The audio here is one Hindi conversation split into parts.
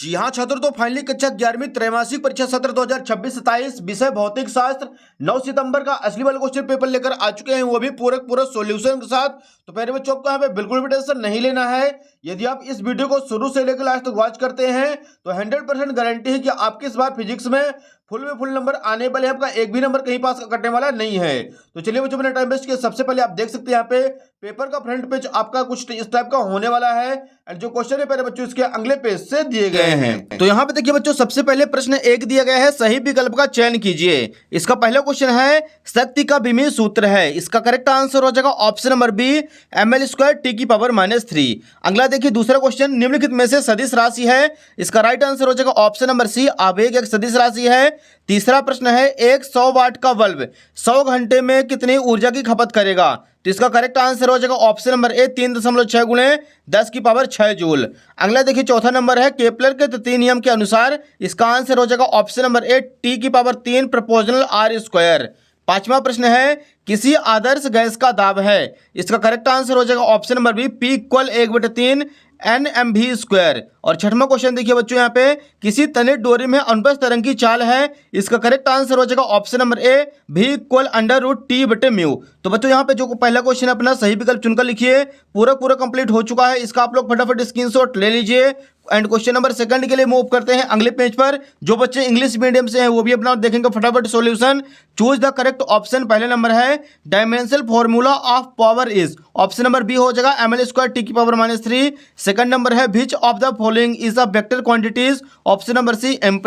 जी हाँ छात्रों, तो फाइनली कक्षा 11वीं त्रैमासिक परीक्षा सत्र 2026-27 विषय भौतिक शास्त्र 9 सितंबर का असली वाला क्वेश्चन पेपर लेकर आ चुके हैं, वो भी पूरा सॉल्यूशन के साथ। तो पहले बच्चों आपको यहाँ पे बिल्कुल भी टेंशन नहीं लेना है। यदि आप इस वीडियो को शुरू से लेकर लास्ट तक वॉच करते हैं तो 100% गारंटी है कि आपके इस बार फिजिक्स में फुल नंबर आने वाले हैं। आपका एक भी नंबर कहीं पास कटने वाला नहीं है। तो चलिए बच्चों, मैंने टाइम वेस्ट किया। सबसे पहले आप देख सकते हैं यहाँ पे पेपर का फ्रंट पेज आपका कुछ इस टाइप का होने वाला है एंड जो क्वेश्चन है पहले बच्चों इसके अगले पेज से दिए गए हैं। तो यहाँ पे देखिए बच्चों, सबसे पहले प्रश्न 1 दिया गया है, सही विकल्प का चयन कीजिए। इसका पहला क्वेश्चन है शक्ति का विमीय सूत्र है। इसका करेक्ट आंसर हो जाएगा option number B, ml² T⁻³ अगला देखिए दूसरा क्वेश्चन, निम्नलिखित में से सदिश राशि है। इसका राइट आंसर हो जाएगा ऑप्शन नंबर सी, आवेग एक सदिश राशि है। तीसरा प्रश्न है एक 100 वाट का बल्ब 100 घंटे में कितनी ऊर्जा की खपत करेगा। तो इसका करेक्ट आंसर हो जाएगा ऑप्शन नंबर ए, 3.6 गुणे 10⁻6 जूल। अगला देखिए चौथा नंबर है केपलर के तृतीय नियम के अनुसार इसका आंसर हो जाएगा ऑप्शन नंबर ए, T⁻3 प्रोपोर्शनल R²। पांचवा प्रश्न है किसी आदर्श गैस का दाब है। इसका करेक्ट आंसर हो जाएगा option number B, P = 1/3 NmV²। और छठवां क्वेश्चन देखिए बच्चों, यहाँ पे किसी तनित डोरी में अनुप्रस्थ तरंग की चाल है। इसका करेक्ट आंसर हो जाएगा ऑप्शन नंबर ए, V = √T/μ। तो बच्चों यहाँ पे जो पहला क्वेश्चन अपना सही विकल्प चुनकर लिखिए, पूरा कंप्लीट हो चुका है। इसका आप लोग फटाफट स्क्रीनशॉट ले लीजिए। एंड क्वेश्चन नंबर 2 के लिए मूव करते हैं अगले पेज पर। जो बच्चे इंग्लिश मीडियम से हैं वो भी अपना देखेंगे फटाफट solution. Choose the correct option, पहले नंबर है dimensional formula of power is, option number B हो जाएगा ml² T⁻³ सेकंड नंबर है which of the following is a vector quantities, option number C m+।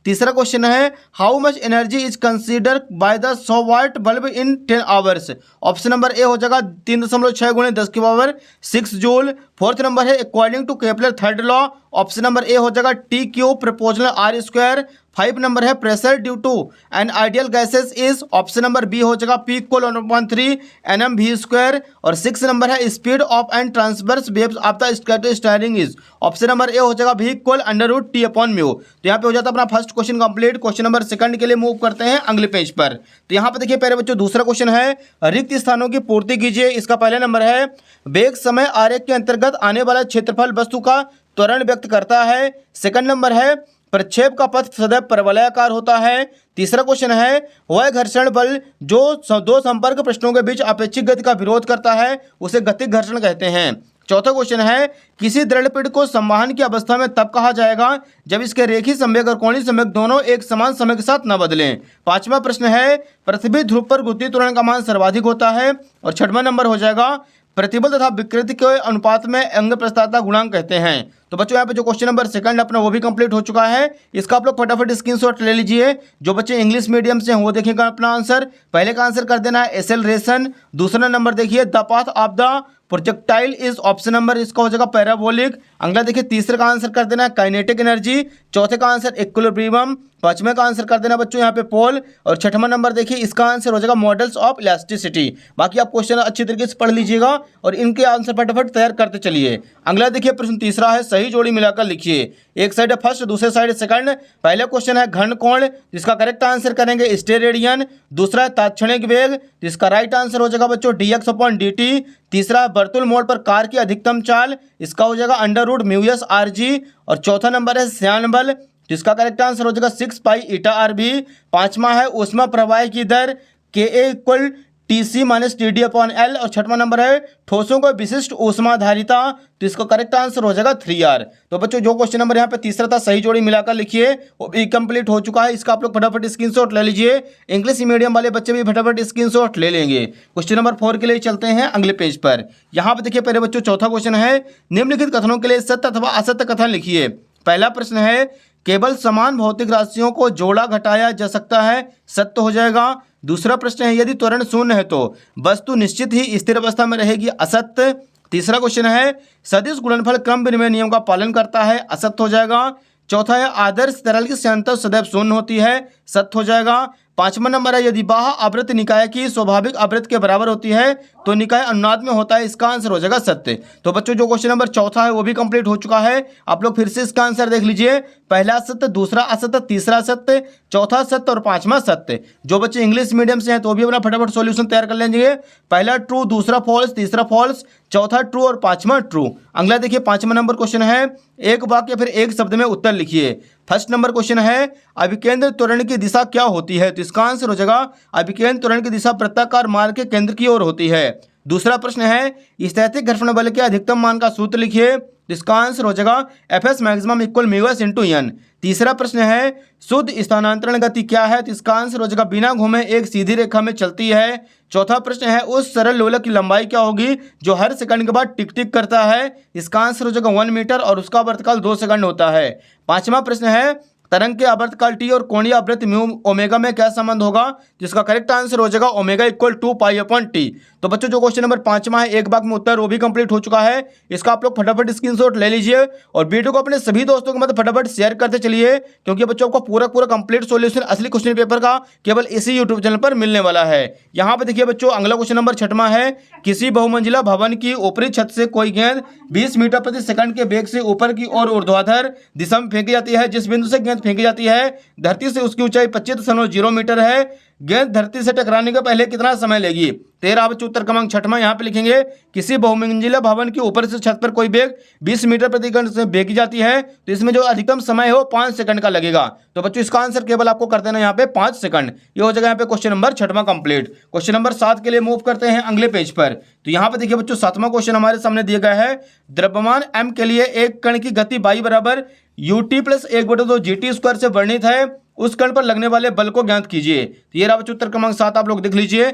तीसरा क्वेश्चन है how much energy is consider by the 100 watt bulb in 10 hours, option number A हो जाएगा 3.6 गुणे 10⁻6 जूल। फोर्थ नंबर है according to Kepler third law, option number A हो जाएगा T³ प्रोपोर्शनल R²। 5 नंबर है pressure due to an ideal gases is, option number B हो जाएगा P = 1/3 NmV²। और 6 नंबर है speed of and transverse waves of the scattering is, option number A हो जाएगा V = √T/μ। तो यहाँ पे हो जाता है अपना first question complete. Question number 2 के लिए मूव करते हैं अगले पेज पर। तो यहाँ पे देखिए पहले बच्चों दूसरा क्वेश्चन है रिक्त स्थानों की पूर्ति कीजिए। इसका पहला नंबर है वेग समय आरेख के अंतर्गत आने वाला क्षेत्रफल वस्तु का त्वरण व्यक्त करता है। सेकंड नंबर है प्रक्षेप का पथ सदैव परवलयाकार होता है। तीसरा क्वेश्चन है वह घर्षण बल जो दो संपर्क पृष्ठों के बीच अपेक्षित गति का विरोध करता है उसे गतिक घर्षण कहते हैं। चौथा क्वेश्चन है किसी दृढ़ पिंड को संवहन की अवस्था में तब कहा जाएगा जब इसके रेखीय संवेग और कोणीय संवेग दोनों एक समान समय के साथ न बदलें। पांचवा प्रश्न है पृथ्वी ध्रुव पर गुरुत्वीय त्वरण का मान सर्वाधिक होता है। और छठवां नंबर हो जाएगा प्रतिबल तथा विकृति के अनुपात में अंग प्रस्तारता गुणांक कहते हैं। तो बच्चों यहाँ पे जो क्वेश्चन नंबर 2 अपना वो भी कंप्लीट हो चुका है। इसका आप लोग फटाफट स्क्रीनशॉट ले लीजिए। जो बच्चे इंग्लिश मीडियम से हैं वो देखेगा अपना आंसर। पहले का आंसर कर देना है एक्सेलरेशन। दूसरा नंबर देखिए the path of the projectile is, option number इसका हो जाएगा पैराबोलिक। अगला देखिए तीसरे का आंसर कर देना है काइनेटिक एनर्जी। चौथे का आंसर इक्विलिब्रियम। पांचवें का आंसर कर देना बच्चों यहाँ पे पोल। और छठवां नंबर देखिए इसका आंसर हो जाएगा मॉडल्स ऑफ इलास्टिसिटी। बाकी आप क्वेश्चन अच्छी तरीके से पढ़ लीजिएगा और इनके आंसर फटाफट तैयार करते चलिए। अगला देखिए प्रश्न तीसरा है सही जोड़ी मिलाकर लिखिए। एक साइड है फर्स्ट, दूसरे साइड सेकंड। पहला क्वेश्चन है घन कोण, जिसका करेक्ट आंसर करेंगे स्टेरेडियन। दूसरा है तात्क्षणिक वेग, जिसका राइट आंसर हो जाएगा बच्चों dx/dt। तीसरा वर्तुल मोड़ पर कार की अधिकतम चाल, इसका हो जाएगा √μs/g। और चौथा नंबर है श्यान बल, जिसका करेक्ट आंसर हो जाएगा 6π/ρ। पांचवा है ऊष्मा प्रवाह की दर Ka = Tc-Td/L। और छठवां नंबर है ठोसों को विशिष्ट ऊष्माधारिता, तो इसका करेक्ट आंसर हो जाएगा 3R। तो बच्चों जो क्वेश्चन नंबर यहाँ पे तीसरा था सही जोड़ी मिलाकर लिखिए, वो भी कंप्लीट हो चुका है। इसका आप लोग फटाफट स्क्रीनशॉट ले लीजिए। इंग्लिश मीडियम वाले बच्चे भी फटाफट स्क्रीनशॉट ले लेंगे। क्वेश्चन नंबर 4 के लिए चलते हैं अगले पेज पर। यहाँ पे देखिए पहले बच्चों चौथा क्वेश्चन है निम्नलिखित कथनों के लिए सत्य अथवा असत्य कथन लिखिए। पहला प्रश्न है केवल समान भौतिक राशियों को जोड़ा घटाया जा सकता है, सत्य हो जाएगा। दूसरा प्रश्न है यदि त्वरण शून्य है तो वस्तु निश्चित ही स्थिर अवस्था में रहेगी, असत्य। तीसरा क्वेश्चन है सदिश गुणनफल क्रम विनिमय नियम का पालन करता है, असत्य हो जाएगा। चौथा है आदर्श तरल की सांद्रता सदैव शून्य होती है, सत्य हो जाएगा। 5वां नंबर है यदि बाह्य आवृत्त निकाय की स्वाभाविक आवृत्त के बराबर होती है तो निकाय अनुनाद में होता है। इसका आंसर हो जाएगा सत्य। तो बच्चों जो क्वेश्चन नंबर चौथा है वो भी कंप्लीट हो चुका है। आप लोग फिर से इसका आंसर देख लीजिए। पहला सत्य, दूसरा असत्य, तीसरा सत्य, चौथा सत्य और पांचवा सत्य। जो बच्चे इंग्लिश मीडियम से हैं तो भी अपना फटाफट सॉल्यूशन तैयार कर लेंगे। पहला ट्रू, दूसरा फॉल्स, तीसरा फॉल्स, चौथा ट्रू और पांचवा ट्रू। अगला देखिए 5वां नंबर क्वेश्चन है एक वाक्य फिर एक शब्द में उत्तर लिखिए। फर्स्ट नंबर क्वेश्चन है अभिकेंद्र त्वरण की दिशा क्या होती है? तो इसका आंसर हो जाएगा अभिकेंद्र त्वरण की दिशा वृत्ताकार मार्ग के केंद्र की ओर होती है। दूसरा प्रश्न है स्थैतिक घर्षण बल के अधिकतम मान का सूत्र लिखिए। तो इसका आंसर हो जाएगा Fs maximum equal mu s into N. तीसरा प्रश्न है शुद्ध स्थानांतरण गति क्या है? तो इसका आंसर हो जाएगा बिना घूमे एक सीधी रेखा में चलती है। चौथा प्रश्न है उस सरल लोलक की लंबाई क्या होगी जो हर सेकंड के बाद टिक टिक करता है? इसका आंसर हो जाएगा 1 मीटर और उसका आवर्तकाल 2 सेकंड होता है। पांचवा प्रश्न है तरंग के आवर्तकाल टी और कोणीय आवृत्ति म्यू ओमेगा में क्या संबंध होगा? जिसका करेक्ट आंसर हो जाएगा omega equal 2 pi upon T. तो बच्चों जो क्वेश्चन नंबर 5वां है एक बाग में उत्तर वो भी कंप्लीट हो चुका है। इसका आप लोग फटाफट स्क्रीनशॉट ले लीजिए और वीडियो को अपने सभी दोस्तों के मध्य फटाफट शेयर करते चलिए क्योंकि बच्चों को पूरा कंप्लीट सॉल्यूशन असली क्वेश्चन पेपर का केवल इसी यूट्यूब चैनल पर मिलने वाला है। यहाँ पे देखिए बच्चों अगला क्वेश्चन नंबर 6वां है किसी बहुमंजिला भवन की ऊपरी छत से कोई गेंद 20 मीटर प्रति सेकंड के वेग से ऊपर की ओर ऊर्ध्वाधर दिशा में फेंकी जाती है। जिस बिंदु से गेंद फेंकी जाती है धरती से उसकी ऊंचाई 25.0 मीटर है। गेंद धरती से टकराने के पहले कितना समय लेगी? 13 बच्चों उत्तर क्रमांक 6वां यहाँ पे लिखेंगे किसी बहुमंजिला भवन के ऊपर से छत पर कोई वेग 20 मीटर प्रति सेकंड से फेंकी जाती है तो इसमें जो अधिकतम समय है वो 5 सेकंड का लगेगा। तो बच्चों इसका आंसर केवल आपको कर देना यहाँ पे 5 सेकंड। ये हो जाएगा यहाँ पे क्वेश्चन नंबर 6वां कंप्लीट। क्वेश्चन नंबर 7 के लिए मूव करते हैं अगले पेज पर। तो यहाँ पे देखिए बच्चों 7वां क्वेश्चन हमारे सामने दिया गया है द्रव्यमान m के लिए एक कण की गति y बराबर ut प्लस 1/2 gt स्क्वायर से वर्णित है। उस कण पर लगने वाले बल को ज्ञात कीजिए। तो ये रहा बच्चों उत्तर क्रमांक 7 आप लोग देख लीजिए।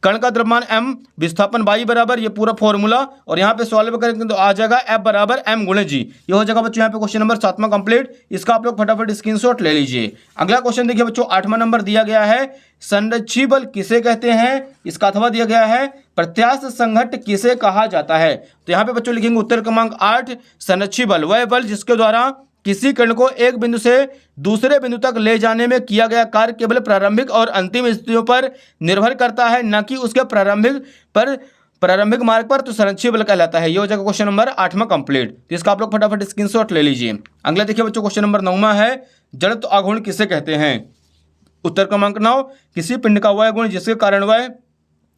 कण का द्रव्यमान m विस्थापन y बराबर ये पूरा फॉर्मूला और यहाँ पे सॉल्व करेंगे तो आ जाएगा F बराबर m गुणे g। ये हो जाएगा बच्चों यहाँ पे क्वेश्चन नंबर 7वां कंप्लीट। इसका आप लोग फटाफट स्क्रीनशॉट ले लीजिए। अगला क्वेश्चन देखिए बच्चों 8वां नंबर दिया गया है संरक्षी बल किसे कहते हैं? इसका अथवा दिया गया है प्रत्यास्थ संघट्ट किसे कहा जाता है? तो यहाँ पे बच्चों लिखेंगे उत्तर क्रमांक 8 संरक्षी बल वह बल जिसके द्वारा किसी कण को एक बिंदु से दूसरे बिंदु तक ले जाने में किया गया कार्य केवल प्रारंभिक और अंतिम स्थितियों पर निर्भर करता है न कि उसके प्रारंभिक मार्ग पर। तो संरक्षी बल कहलाता है। ये हो जाएगा क्वेश्चन नंबर 8वां कंप्लीट। तो इसका आप लोग फटाफट स्क्रीनशॉट ले लीजिए। अगला देखिए बच्चों क्वेश्चन नंबर 9वां है जड़त्व आघूर्ण किसे कहते हैं? उत्तर क्रमांक 9 किसी पिंड का वह गुण जिसके कारण वह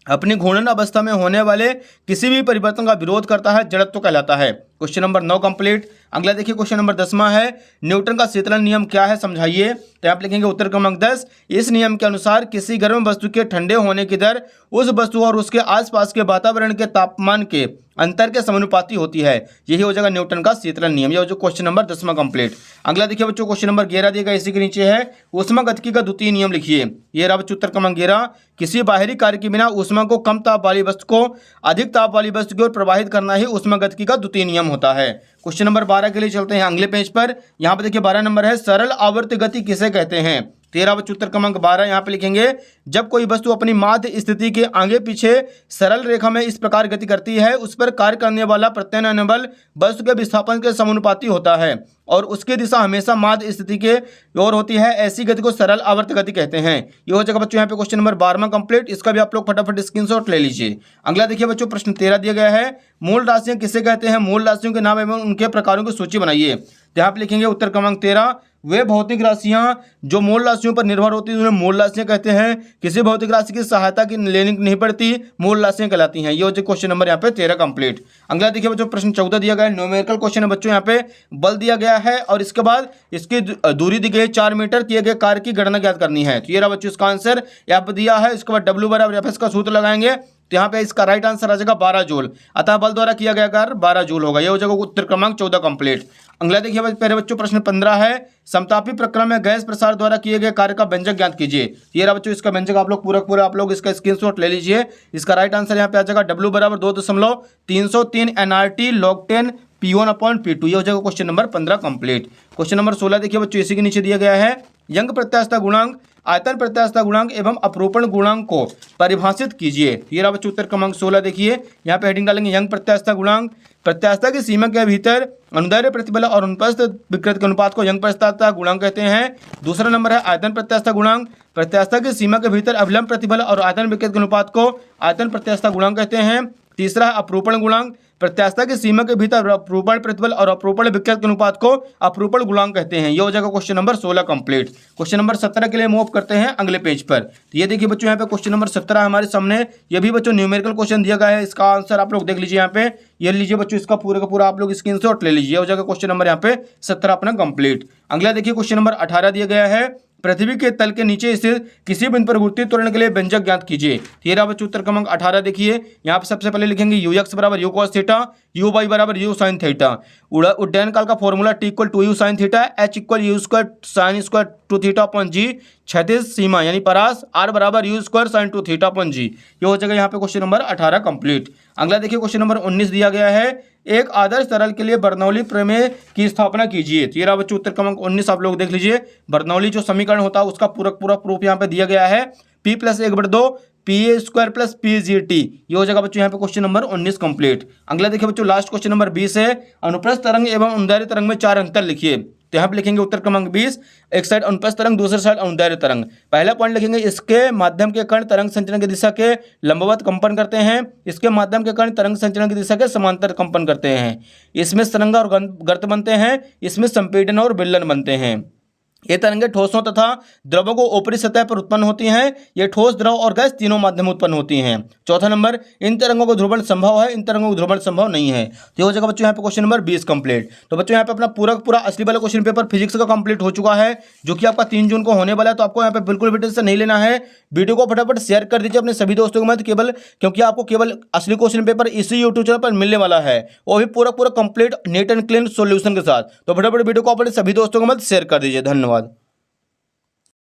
अपनी घूर्णन अवस्था में होने वाले किसी भी परिवर्तन का विरोध करता है जड़त्व कहलाता है। Question number 9 complete. अगला देखिए क्वेश्चन नंबर 10वां है न्यूटन का शीतलन नियम क्या है समझाइए। तो आप लिखेंगे उत्तर क्रमांक 10 इस नियम के अनुसार किसी गर्म वस्तु के ठंडे होने की दर उस वस्तु और उसके आसपास के वातावरण के तापमान के अंतर के समानुपाती होती है। यही हो जाएगा न्यूटन का शीतलन नियम। यह हो जाएगा क्वेश्चन नंबर 10वां कंप्लीट। अगला देखिए बच्चों क्वेश्चन नंबर 11 दिया गया इसी के नीचे है ऊष्मागतिकी का द्वितीय नियम लिखिए। ये रहा बच्चों उत्तर क्रमांक 11 किसी बाहरी कार्य के बिना ऊष्मा को कम ताप वाली वस्तु को अधिक ताप वाली वस्तु की ओर प्रवाहित करना ही ऊष्मागतिकी का द्वितीय नियम होता है। क्वेश्चन नंबर 12 के लिए चलते हैं अगले पेज पर। यहाँ पे देखिए 12 नंबर है सरल आवर्त गति किसे कहते हैं? 13 बच्चों उत्तर क्रमांक 12 यहाँ पे लिखेंगे जब कोई वस्तु अपनी माध्य स्थिति के आगे पीछे सरल रेखा में इस प्रकार गति करती है उस पर कार्य करने वाला प्रत्यानयन बल वस्तु के विस्थापन के समानुपाती होता है और उसकी दिशा हमेशा माध्य स्थिति के ओर होती है। ऐसी गति को सरल आवर्त गति कहते हैं। ये हो जाएगा बच्चों यहाँ पे क्वेश्चन नंबर 12वां कंप्लीट। इसका भी आप लोग फटाफट स्क्रीनशॉट ले लीजिए। अगला देखिए बच्चों प्रश्न 13 दिया गया है मूल राशियां किसे कहते हैं? मूल राशियों के नाम एवं उनके प्रकारों की सूची बनाइए। यहाँ पे लिखेंगे उत्तर क्रमांक 13 वे भौतिक राशियां जो मूल राशियों पर निर्भर होती हैं उन्हें मूल राशियां कहते हैं। किसी भौतिक राशि की सहायता की लेनी नहीं पड़ती मूल राशियां कहलाती हैं। ये हो जाए क्वेश्चन नंबर यहाँ पे 13 कंप्लीट। अगला देखिए बच्चों प्रश्न 14 दिया गया है न्यूमेरिकल क्वेश्चन है बच्चों। यहाँ पे बल दिया गया है और इसके बाद इसकी दूरी दी गई 4 मीटर किए गए कार्य की गणना ज्ञात करनी है। तो ये रहा बच्चों इसका आंसर यहाँ पे दिया है। इसके बाद W बराबर Fs का सूत्र लगाएंगे तो यहाँ पे इसका राइट आंसर आ जाएगा 12 जूल। अतः बल द्वारा किया गया कार्य 12 जूल होगा। ये हो जाएगा उत्तर क्रमांक 14 कंप्लीट। अगला देखिए पहले बच्चों प्रश्न 15 है समतापी प्रक्रम में गैस प्रसार द्वारा किए गए कार्य का व्यंजक ज्ञात कीजिए। ये रहा बच्चों इसका व्यंजक आप लोग पूरा आप लोग इसका स्क्रीनशॉट ले लीजिए। इसका राइट आंसर यहाँ पे आ जाएगा W बराबर 2.303 nRT log 10 P1/P2। ये हो जाएगा question number 15 complete. Question number 16 देखिए बच्चों इसी के नीचे दिया गया है यंग प्रत्यास्थता गुणांक आयतन प्रत्यास्थता गुणांक एवं अपरूपण गुणांक को परिभाषित कीजिए। ये रहा बच्चों उत्तर क्रमांक 16 देखिए यहाँ पे हेडिंग डालेंगे यंग प्रत्यास्थता गुणांक प्रत्यास्थता की सीमा के भीतर अनुदैर्ध्य प्रतिबल और अनुपस्थित विकृत के अनुपात को यंग प्रत्यास्थता गुणांक कहते हैं। दूसरा नंबर है आयतन प्रत्यास्थता गुणांक। प्रत्यास्थता की सीमा के भीतर अभिलंब प्रतिबल और आयतन विकृत के अनुपात को आयतन प्रत्यास्थता गुणांक कहते हैं। तीसरा है अपरूपण गुणांक। प्रत्यास्थता की सीमा के भीतर अपरूपण प्रतिबल और अपरूपण विकृत के अनुपात को अपरूपण गुणांक कहते हैं। ये हो जाएगा question number 16 complete. Question number 17 के लिए मूव करते हैं अगले पेज पर। तो ये देखिए बच्चों, यहाँ पे क्वेश्चन नंबर 17 हमारे सामने। ये भी बच्चों न्यूमेरिकल क्वेश्चन दिया गया है। इसका आंसर आप लोग देख लीजिए यहाँ पे। ये लीजिए बच्चों, इसका पूरा का पूरा आप लोग स्क्रीनशॉट ले लीजिए। हो जाएगा क्वेश्चन नंबर यहाँ पे 17 अपना कंप्लीट। अगला देखिए क्वेश्चन नंबर 18 दिया गया है। पृथ्वी के तल के नीचे स्थित किसी बिंदु पर गुरुत्वीय त्वरण के लिए व्यंजक ज्ञात कीजिए। ये रहा बच्चों उत्तर क्रमांक 18। देखिए यहाँ पे सबसे पहले लिखेंगे यू एक्स बराबर u cos theta, u y बराबर यू साइन थीटा। उड्डयन काल का formula T equal to u sine theta, H equal u square sine square two theta upon g. क्षैतिज सीमा यानी परास आर बराबर u square sine two theta upon g. ये हो जाएगा यहाँ पे क्वेश्चन नंबर 18 कंप्लीट। अगला देखिए क्वेश्चन नंबर 19 दिया गया है। एक आदर्श तरल के लिए बर्नौली प्रमेय की स्थापना कीजिए। तो ये रहा बच्चों उत्तर क्रमांक 19। आप लोग देख लीजिए, बर्नौली जो समीकरण होता है उसका पूरा प्रूफ यहाँ पे दिया गया है। P + 1/2 PA² + PGT। ये हो जाएगा बच्चों यहाँ पे क्वेश्चन नंबर 19 कंप्लीट। अगला देखिए बच्चों लास्ट क्वेश्चन नंबर 20 है। अनुप्रस्थ तरंग एवं अनुदैर्ध्य तरंग में 4 अंतर लिखिए। तो यहाँ पे लिखेंगे उत्तर क्रमांक 20, एक साइड अनुप्रस्थ तरंग, दूसरे साइड अनुदैर्ध्य तरंग। पहला पॉइंट लिखेंगे इसके माध्यम के कण तरंग संचरण की दिशा के लंबवत कंपन करते हैं, इसके माध्यम के कण तरंग संचरण की दिशा के समांतर कंपन करते हैं। इसमें तरंग और गर्त बनते हैं, इसमें संपीड़न और विलयन बनते हैं। ये तरंगें ठोसों तथा द्रवों को ऊपरी सतह पर उत्पन्न होती हैं। ये ठोस, द्रव और गैस तीनों माध्यम उत्पन्न होती हैं। चौथा नंबर, इन तरंगों को ध्रुवण संभव है, इन तरंगों को ध्रुवण संभव नहीं है। तो ये हो जाएगा बच्चों यहाँ पे क्वेश्चन नंबर 20 कंप्लीट। तो बच्चों यहाँ पे अपना पूरा असली वाला क्वेश्चन पेपर फिजिक्स का कंप्लीट हो चुका है, जो कि आपका 3 जून को होने वाला है। तो आपको यहाँ पे बिल्कुल भी टेंशन नहीं लेना है। वीडियो को फटाफट शेयर कर दीजिए अपने सभी दोस्तों के मत, केवल क्योंकि आपको केवल असली क्वेश्चन पेपर इसी यूट्यूब चैनल पर मिलने वाला है, वो भी पूरा complete neat and clean solution के साथ। तो फटाफट वीडियो को अपने सभी दोस्तों के मत शेयर कर दीजिए। धन्यवाद।